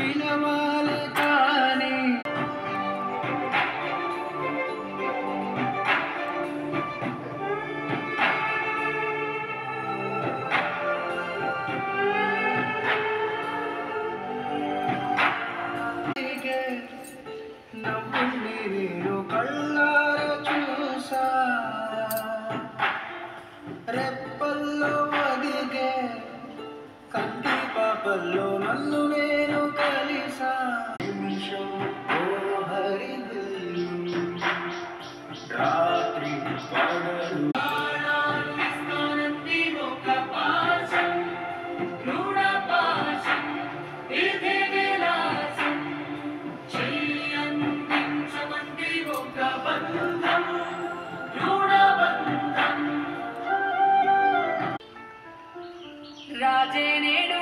పిలవాలి కానీ నవ్వుండి నేను కళ్ళారా చూసా రెప్పల్లో ఒదిగే కంటి పాపల్లో నన్ను నేను కలిసా నిమిషం ఓ హరివిల్లు రాత్రి పగలు రాజే నేడు